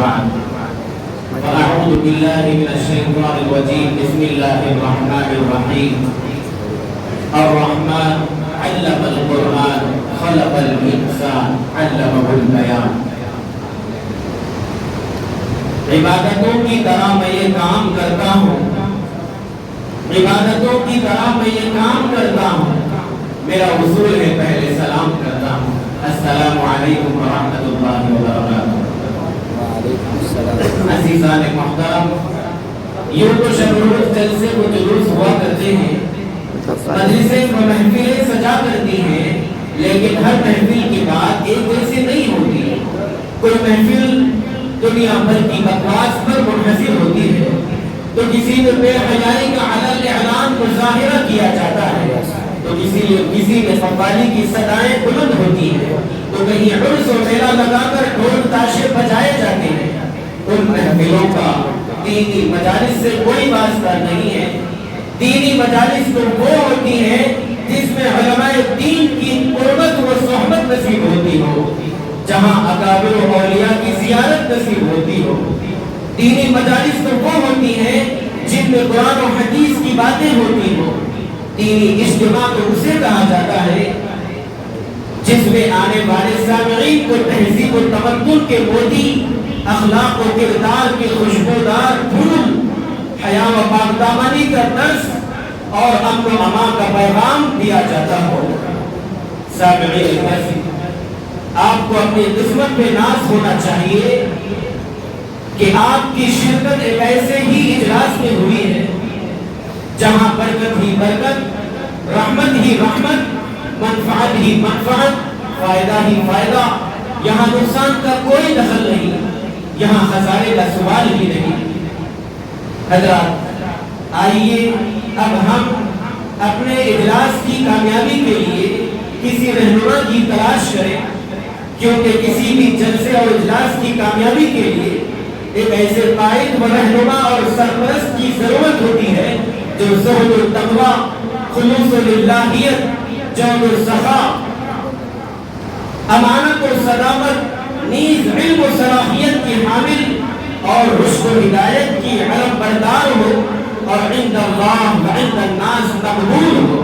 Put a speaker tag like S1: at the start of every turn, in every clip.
S1: بعد فأعوذ بالله من الشيطان الرجيم بسم الله الرحمن الرحيم الرحمن علم القرآن خلق الإنسان علمه البيان. عبادتوں کی طرح میں یہ کام کرتا ہوں، عبادتوں کی طرح میں یہ کام کرتا ہوں، میرا اصول ہے پہلے سلام کرتا ہوں، السلام علیکم ورحمۃ اللہ وبرکاتہ۔ عزیزان محترم، یوں تو شب روز جلسے و جلوس ہوا کرتے ہیں، مجلسیں و محفلیں سجا کرتی ہیں، لیکن ہر محفل کی بات ایک جیسے نہیں ہوتی۔ کوئی محفل دنیا بھر کی بکواس پر منحصر ہوتی ہے، تو کسی میں بے حیائی کا علل اعلان مظاہرہ کیا جاتا ہے، تو کسی میں قوالی کی صدائیں بلند ہوتی ہیں، تو کہیں عرس و میلہ لگا کر ڈھول تاشے بجائے جاتے ہیں۔ ان محفلوں کا دینی مجالس سے کوئی واسطہ نہیں ہے۔ دینی مجالس تو وہ ہوتی ہیں جس میں علماء دین کی قربت و صحبت نصیب ہوتی ہو، جہاں اکابر و اولیاء کی زیارت نصیب ہوتی ہو۔ دینی مجالس تو وہ ہوتی ہیں جن میں قرآن و حدیث کی باتیں ہوتی ہو۔ دینی اجتماع تو اسے کہا جاتا ہے جس میں آنے والے سامعین کو تہذیب و تمدن کے موتی، اخلاق و کردار کے خوشبودار پھول، حیا و پاکدامنی کا درس اور امن و امان کا پیغام دیا جاتا ہو۔ سامعین عزیز، آپ کو اپنی قسمت پہ ناز ہونا چاہیے کہ آپ کی شرکت ایک ایسے ہی اجلاس میں ہوئی ہے جہاں برکت ہی برکت، رحمت ہی رحمت، منفعت ہی منفعت، فائدہ ہی فائدہ، یہاں نقصان کا کوئی دخل نہیں، یہاں خسارے کا سوال ہی نہیں۔ حضرات، آئیے اب ہم اپنے اجلاس کی کامیابی کے لیے کسی رہنما کی تلاش کریں، کیونکہ کسی بھی جلسے اور اجلاس کی کامیابی کے لیے ایک ایسے قائد و رہنما اور سرپرست کی ضرورت ہوتی ہے جو زہد و تقویٰ، خلوص و للہیت، جود و سخا، امانت و صداقت، نیز علم و صلاحیت کی حامل اور رشد و ہدایت کی علم بردار ہو اور عند اللہ و عند الناس مقبول ہو۔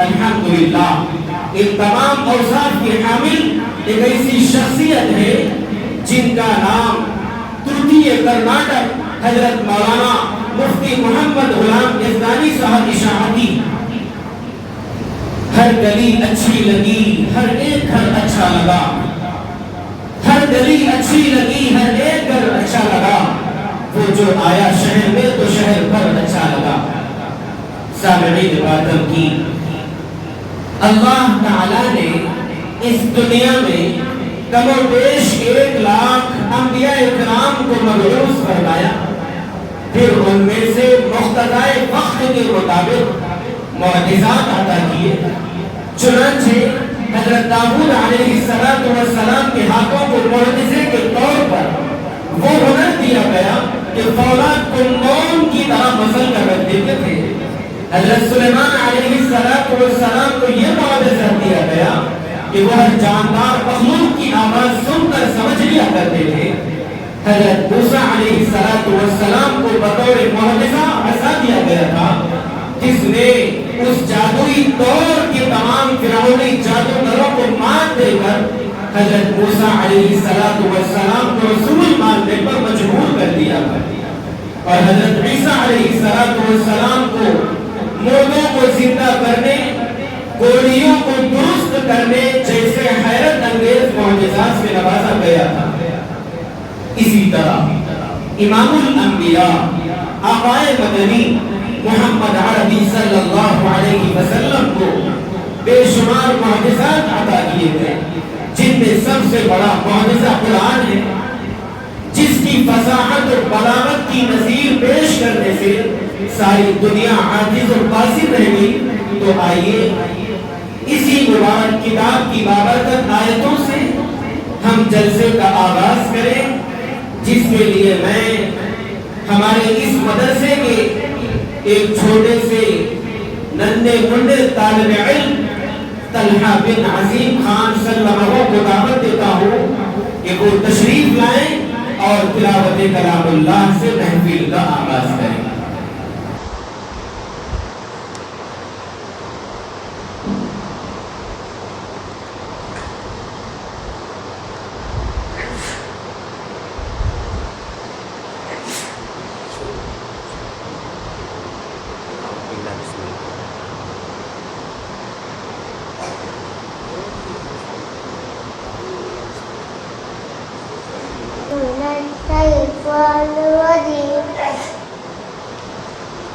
S1: الحمدللہ، ان تمام اوصاف کی حامل ایک ایسی شخصیت ہے جن کا نام ترکی کرناٹک حضرت مولانا مفتی محمد غلام یزدانی صاحب اشاعتی۔ ہر گلی اچھی لگی، ہر ایک گھر اچھا لگا، ہر گلی اچھی لگی، ہر ایک گھر اچھا لگا، وہ جو آیا شہر میں تو شہر بھر اچھا لگا۔ سامعین باتم کی، اللہ تعالیٰ نے اس دنیا میں کم و بیش 1,00,000 انبیاء اکرام کو مبعوث فرمایا، پھر ان میں سے مقتضائے وقت کے مطابق معجزات عطا کیے۔ چنانچہ حضرت داؤد علیہ السلام کے ہاتھوں کو معجزے کے طور پر وہ ہنر دیا گیا کہ فولاد کو موم کی طرح مسل کر رکھ دیتے تھے۔ حضرت سلیمان علیہ السلام کو یہ معجزہ دیا گیا کہ وہ ہر جاندار مخلوق کی آواز سن کر سمجھ لیا کرتے تھے۔ حضرت موسیٰ علیہ السلام کو بطور معجزہ عصا دیا گیا تھا جس نے اس جادوئی دور کے تمام فرعونی جادوگروں کو مات دے کر حضرت موسیٰ علیہ السلام کو رسول ماننے پر مجبور کر دیا، اور حضرت عیسیٰ علیہ السلام کو مردوں کو زندہ کرنے، کوڑیوں کو درست کرنے جیسے حیرت انگیز معجزات سے نوازا گیا تھا۔ اسی طرح امام الانبیاء آقائے مدنی محمد عربی صلی اللہ علیہ وسلم کو بے شمار معجزات عطا کیے گئے، جن میں سب سے بڑا معجزہ قرآن ہے، جس کی فصاحت اور بلاغت کی نظیر پیش کرنے سے ساری دنیا عاجز اور قاصر رہ گئی۔ تو آئیے اسی مبارک کتاب کی بابرکت آیتوں سے ہم جلسے کا آغاز کریں، جس کے لیے میں ہمارے اس مدرسے کے ایک چھوٹے سے ننھے منڈے طالب علم طلحہ بن عظیم خان صلی اللہ علیہ وسلم کو دعوت دیتا ہوں کہ وہ تشریف لائیں اور تلاوت کلام اللہ سے محفل کا آغاز کریں۔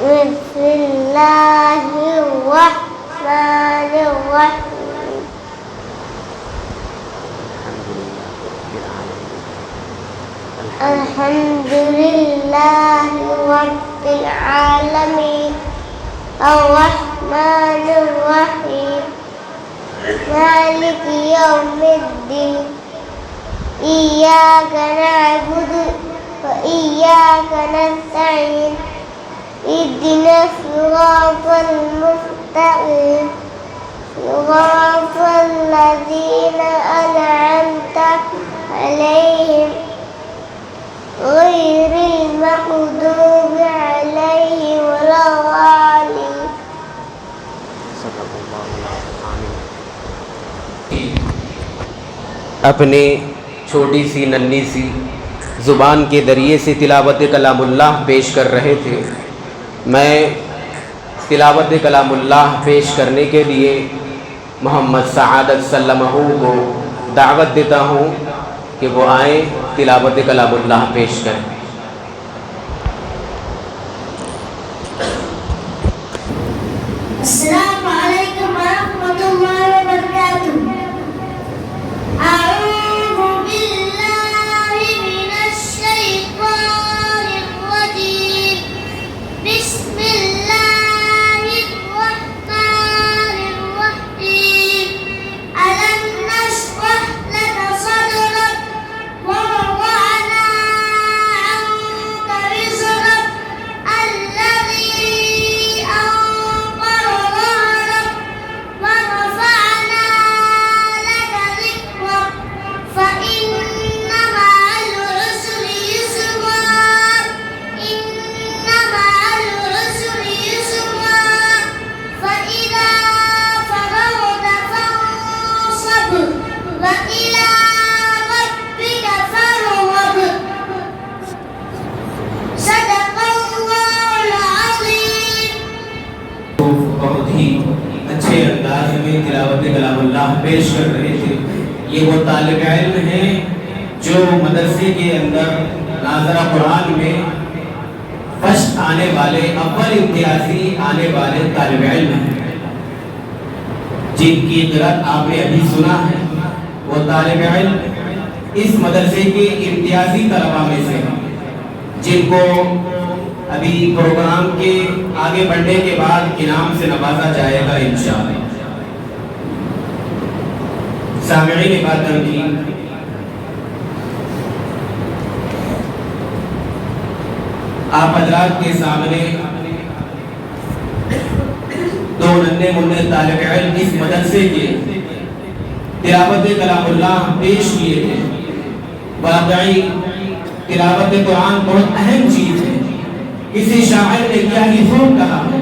S2: بسم الله الرحمن الرحيم الحمد لله رب العالمين الرحمن الرحيم مالك يوم الدين إياك نعبد وإياك نستعين اهدنا الصراط المستقيم صراط الذين أنعمت عليهم غير المغضوب عليهم ولا الضالين۔
S3: اپنے چھوٹی سی ننھی سی زبان کے ذریعے سے تلاوت کلام اللہ پیش کر رہے تھے۔ میں تلاوت کلام اللہ پیش کرنے کے لیے محمد سعادت سلمہ کو دعوت دیتا ہوں کہ وہ آئیں تلاوت کلام اللہ پیش کریں۔
S2: السلام علیکم ورحمۃ اللہ وبرکاتہ۔ أعوذ بالله من الشيطان الرجيم بسم الله الرحمن الرحيم ألم نشرح لك صدرك ووضعنا عنك وزرك الذي أنقض ظهرك ورفعنا لك ذكرك فإن مع العسر يسرا إن مع العسر يسرا فإذا فرغت فانصب وإلى ربك فارغب۔ صدق الله العظيم۔
S1: بہت ہی اچھے انداز میں تلاوت کلام اللہ پیش کر رہے تھے۔ یہ وہ طالب علم ہیں جو مدرسے کے اندر ناظرہ قرآن میں فرسٹ آنے والے، اول امتیازی آنے والے طالب علم ہیں، جن کی قرأت آپ نے ابھی سنا ہے۔ وہ طالب علم اس مدرسے کے امتیازی طلباء میں سے ہیں، جن کو ابھی پروگرام کے آگے بڑھنے کے بعد انعام سے نوازا جائے گا انشاءاللہ۔ سامعین بات کی آپ حضرات کے سامنے دو ننھے منھے طالب علم اس مدرسے کے تلاوت کلام اللہ پیش کیے تھے۔ واقعی تلاوت قرآن بہت اہم چیز ہے۔ کسی شاعر نے کیا ہی خوب کہا ہے،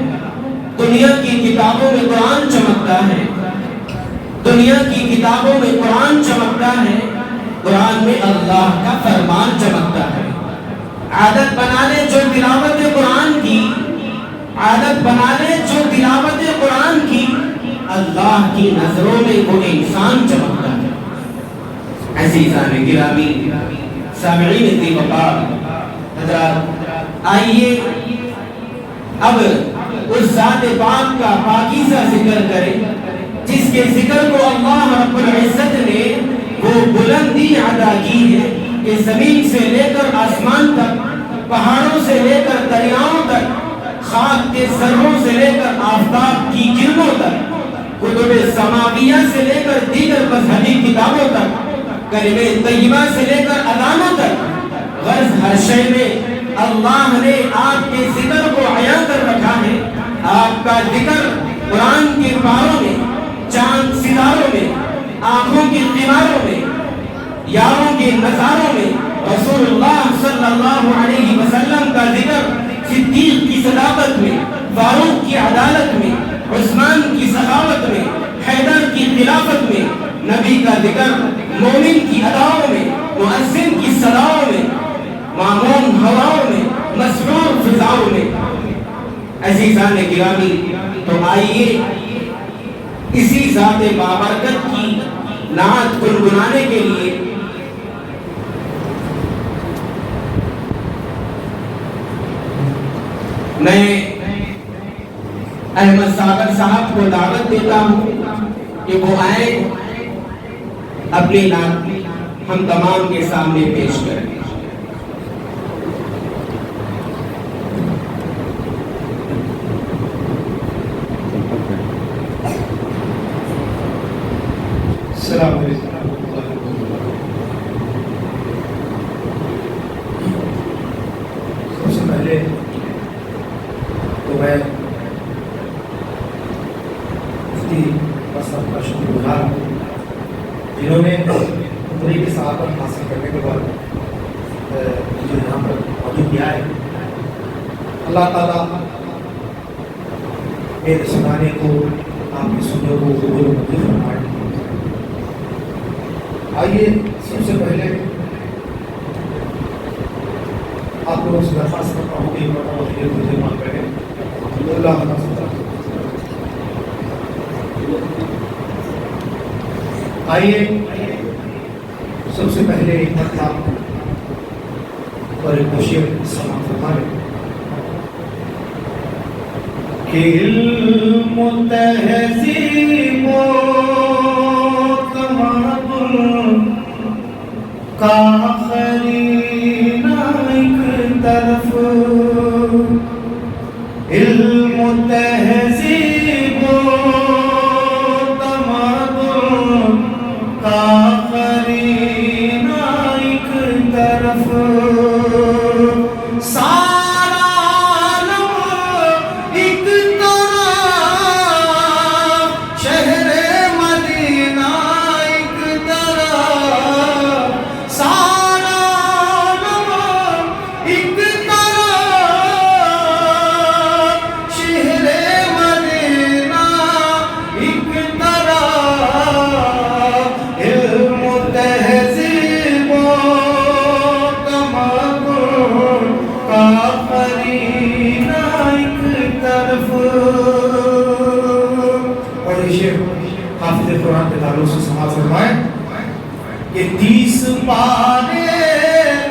S1: دنیا کی کتابوں میں قرآن چمکتا ہے، دنیا کی کتابوں میں قرآن چمکتا ہے، قرآن میں اللہ کا فرمان چمکتا ہے۔ عادت بنا لے جو تلاوت قرآن کی، عادت بنا لے جو تلاوت قرآن کی، اللہ کی نظروں میں وہ انسان چمکتا ہے۔ عزیزان گرامی، سامعین ذی وقار حضرات، آئیے اب اس ذات پاک کا پاکیزہ ذکر کریں جس کے ذکر کو اللہ رب العزت نے وہ بلندی عطا کی ہے کہ زمین سے لے کر آسمان تک، پہاڑوں سے لے کر دریاؤں تک، خاک کے ذروں سے لے کر آفتاب کی کرنوں تک، کتب سماویہ سے لے کر دیگر مذہبی کتابوں تک، کلمہ طیبہ سے لے کر اذانوں تک، غرض ہر شے میں اللہ نے آپ کے ذکر کو عیاں کر رکھا ہے۔ آپ کا ذکر قرآن کے پاروں میں، چاند ستاروں میں، آنکھوں کی کناروں میں، یاروں کے نظاروں میں، رسول اللہ صلی اللہ علیہ وسلم کا ذکر صدیق کی صداقت میں، فاروق کی عدالت میں، عثمان کی سخاوت میں، حیدر کی خلافت میں، نبی کا ذکر مومن کی اداؤں میں، مؤذن کی صداؤں میں، معمون ہواؤں میں، مسرور فضاؤں میں۔ عزیزان گرامی، تو آئیے اسی ذات بابرکت کی نعت گنگنانے کے لیے میں احمد ساگر صاحب کو دعوت دیتا ہوں کہ وہ آئیں، اپنی نعت ہم تمام کے سامنے پیش کریں۔
S4: السلام علیکم۔ سب سے پہلے تو میں مفتی اسد کا شکر گزار ہوں جنہوں نے عمرے کی سعادت حاصل کرنے کے بعد مجھے یہاں پر موجود کیا ہے۔ اللہ تعالیٰ میرے سنانے کو، آپ کی سننے کو قبول و منظور فرمائے۔ آئیے سب سے پہلے آپ لوگوں سے درخواست کرتا ہوں کہ مجھے معاف کریں۔ آئیے سب سے پہلے ایک مرتبہ اور ایک شعر سماعت فرمائیں کہ علم تہذیب و تمدن کا قرینہ ایک طرف، علم تہذیب و تمدن کا قرینہ ایک طرف، سارا عالم ایک طرف، شہر مدینہ ایک طرف، سارا عالم ایک طرف، شہر مدینہ ایک طرف، علم تہذیب و تمدن کا قرینہ ایک طرف۔ اور یہ شعر حافظ قرآن کے تعلق سے سماعت فرمائیں کہ 30 پارے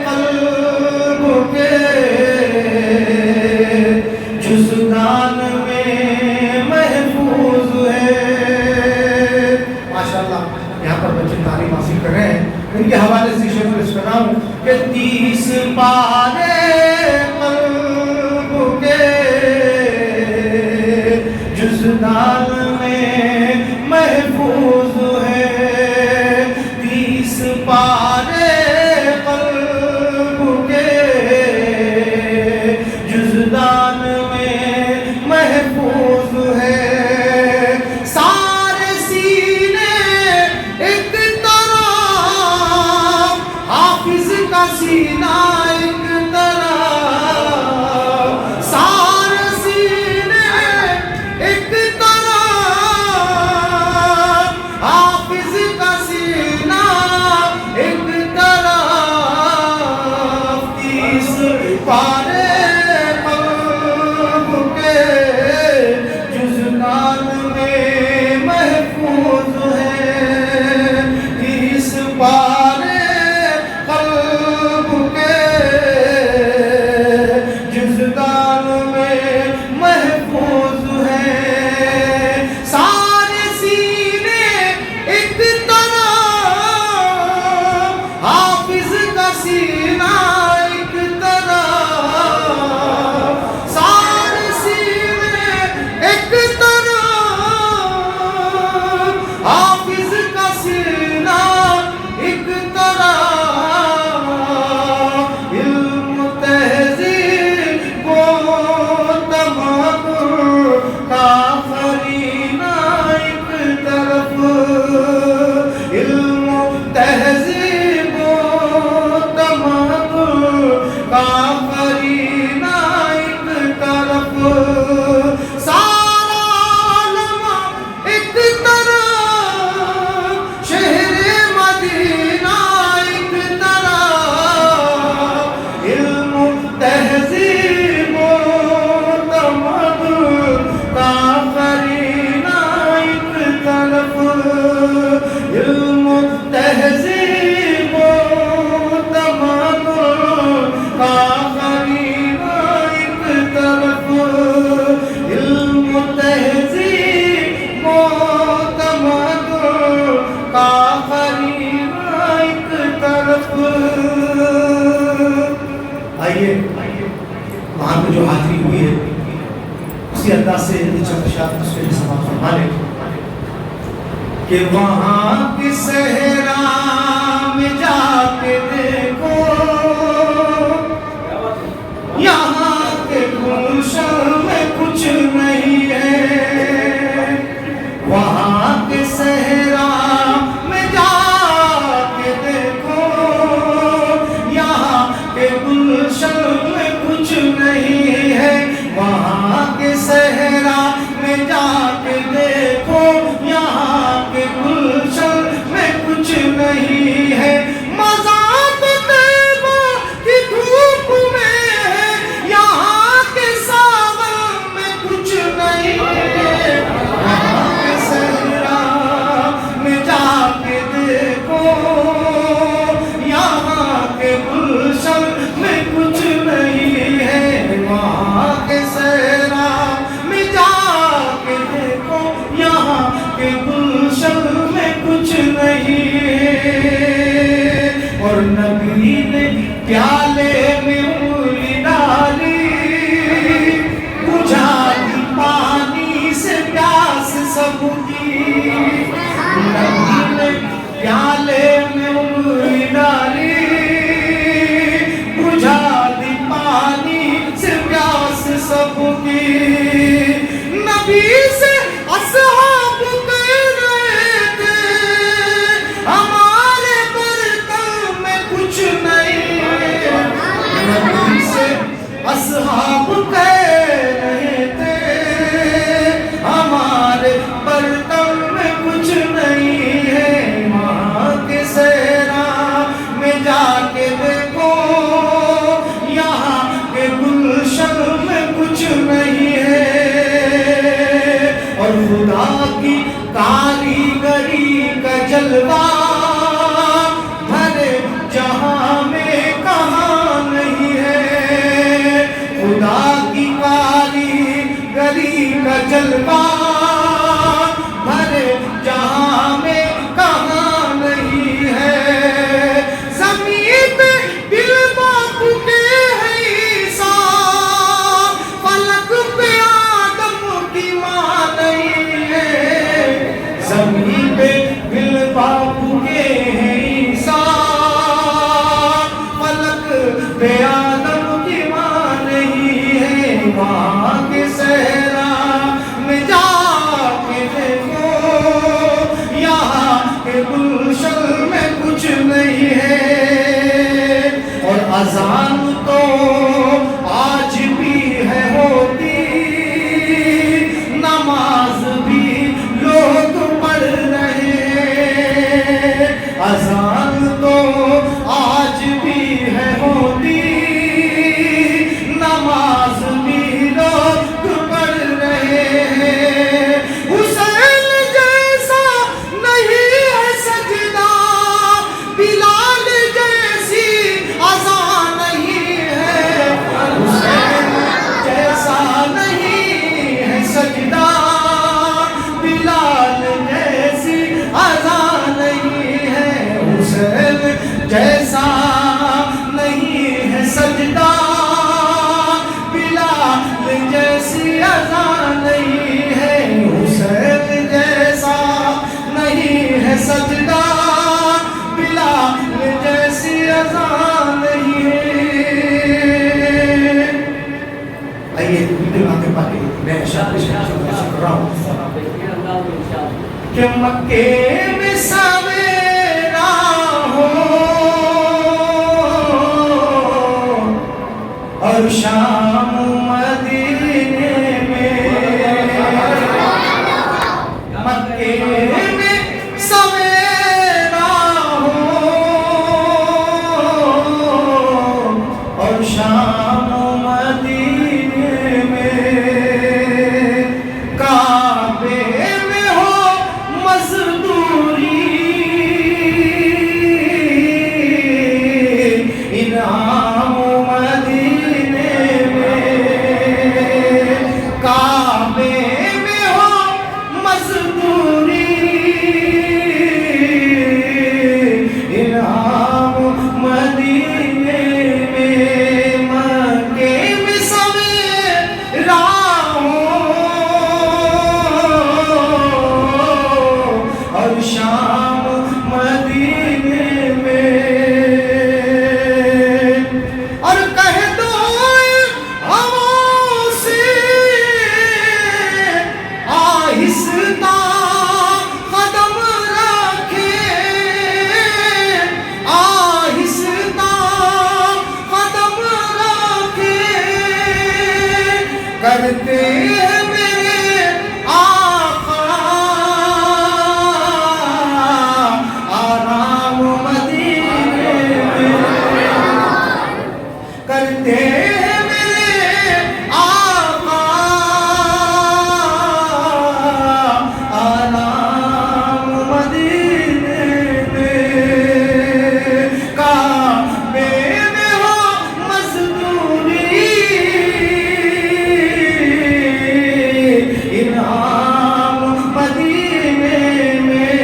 S4: قلب کے جزدان میں محفوظ ہے۔ ماشاءاللہ یہاں پر بچے تعلیم حاصل کر رہے ہیں، ان کے حوالے سے شعر پیش کر رہا ہوں کہ 30 پارے قلب کے جزدان میں محفوظ ہے، 30 پارے قلب کے جزدان میں محفوظ ہے، سارے سینے ایک طرف، حافظ کا سینہ ایک طرف، سارے سینے ایک طرف، حافظ کا سینہ ایک طرف، 30 پارے قلب کے جزدان میں محفوظ ہے، 30 پارے قلب کے جزدان میں محفوظ ہے، سارے سینے ایک طرف، حافظ کا سینہ ایک طرف، کافرین ایک طرف سارا عالم ایک طرف شہر مدینہ ایک طرف علم تہذیب و تمدن کافرین ایک طرف علم تہذیب و تمدن کافرین ایک طرف علم تہذیب و تمدن کافرین ایک طرف. آئیے وہاں پہ جو حاضری ہوئی ہے اسی انداز سے چند اشارات اس میں سماعت فرما لیں کہ وہاں کی صحرا میں جا کے دیکھو یہاں کے گلشن میں کچھ نہیں ہے. وہاں کے صحرا میں جا کے دیکھو یہاں کے گلشن میں کچھ نہیں ہے. وہاں کے صحرا میں جا کے دیکھو یہاں کے گلشن میں کچھ نہیں ہے. مزہ تو طیبہ کی دھوپ میں ہے یہاں کے ساون میں کچھ نہیں ہے. وہاں کے صحرا میں جا کے دیکھو یہاں کے گلشن میں کچھ نہیں ہے. وہاں کے صحرا میں جا کے دیکھو یہاں کے گلشن میں کچھ نہیں ہے. اور نبی نے پیالے میں انگلی ڈالی بجھا دی پانی سے پیاس سب کی. نبی نے پیالے میں انگلی ڈالی بجھا دی پانی سے پیاس سب کی. نبی سے اصحاب کہہ رہے تھے ہمارے برتن میں کچھ نہیں ہے. نبی سے اصحاب کہہ رہے تھے ہمارے برتن میں کچھ نہیں ہے. وہاں کے صحرا میں جا کے دیکھو یہاں کے گلشن میں کچھ نہیں ہے. اور خدا کی کاریگری کا جلوہ بھرے جہاں میں کہاں نہیں ہے. خدا کی کاریگری کا جلوہ بھرے جہاں میں کہاں نہیں ہے. زمین پہ دل باپ کے ہے عیسیٰ فلک پہ آدم کی ماں نہیں ہے. زمین پہ دل باپ کے ہے عیسیٰ فلک پہ آدم کی ماں نہیں ہے. وہاں کے صحرا میں جا کے دیکھو یہاں کے گلشن میں کچھ نہیں ہے. اور اذان تو آج بھی ہے ہوتی نماز بھی لوگ پڑھ رہے ہیں. اذان تو آج بھی ہے ہوتی نماز بھی لوگ پڑھ رہے ہیں. حسین جیسا نہیں ہے سجدہ بلال جیسی اذان نہیں ہے. حسین جیسا نہیں ہے سجدہ بلال جیسی اذان نہیں ہے. حسین جیسا نہیں ہے سجدہ بلال جیسی اذان نہیں ہے. حسین جیسا نہیں ہے سجدہ بلال جیسی اذان نہیں ہے. آئیے دل آگے پاتے میں اشارہ کر رہا ہوں کہ مکے میں سویرا ہو
S1: اور شام مدینے میں مکے میں سویرا ہو اور شام مدینے میں کعبے میں ہو مزدوری انعام مدینے میں کعبے میں ہو مزدوری انعام مدینے میں مکے میں سویرا ہو اور شام مدینے میں اور کہہ دو ہواؤں سے آہستہ قدم رکھے آہستہ قدم رکھے کرتے ہیں میرے آقا آرام مدینے میں کرتے ہیں میرے آقا آرام مدینے میں کعبے میں ہو مزدوری انعام مدینے میں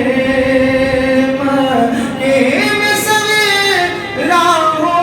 S1: مکے میں سویرا ہو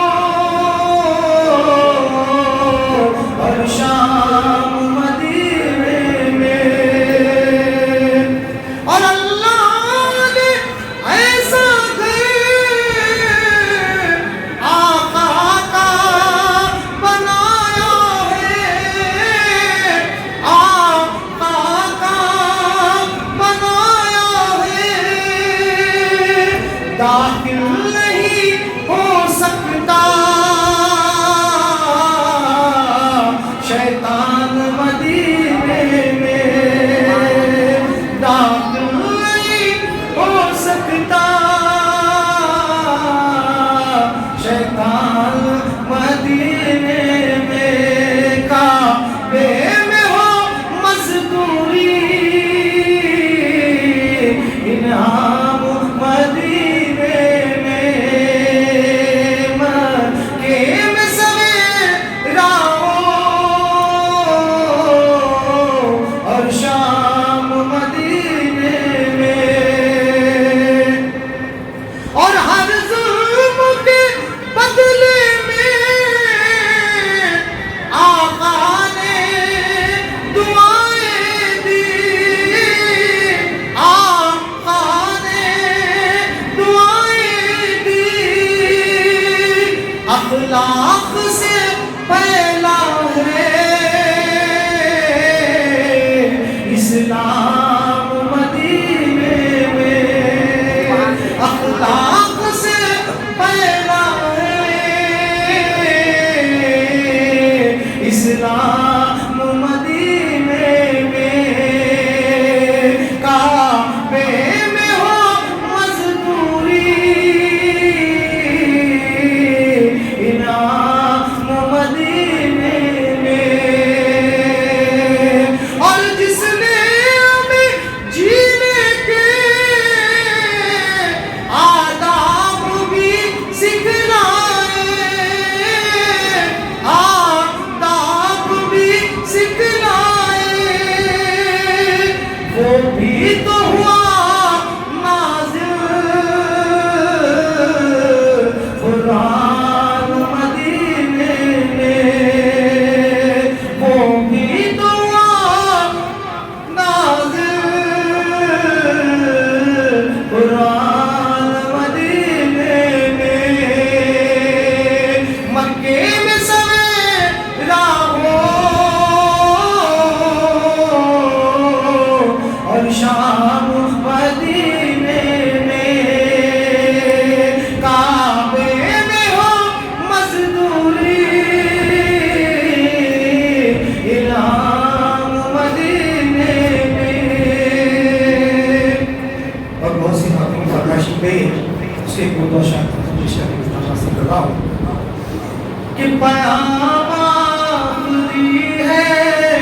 S4: پیام آخری ہے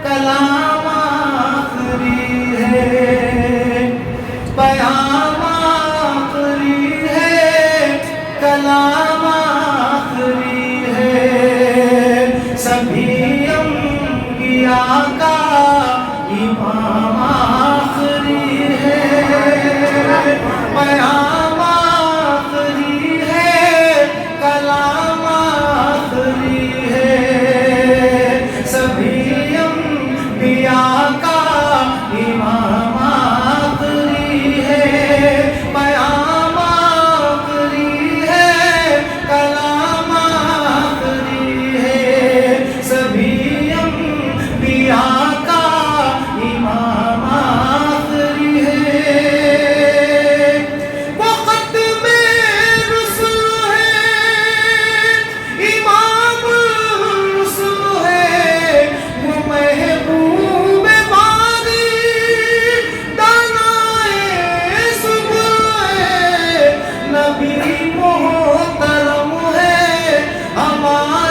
S4: کلام آخری ہے پیام آخری ہے کلام آخری ہے سبھی انبیاء کا امام آخری ہے پیام آخری ہے کلام آخری ہے سبھی انبیاء کا امام آخری ہے پیام آخری ہے کلام آخری ہے سبھی انبیاء کا امام آخری ہے وہ ختم رسل ہے امام الرسل ہے وہ محبوب باری دانائے سبل ہے نبی محترم ہے ہمارے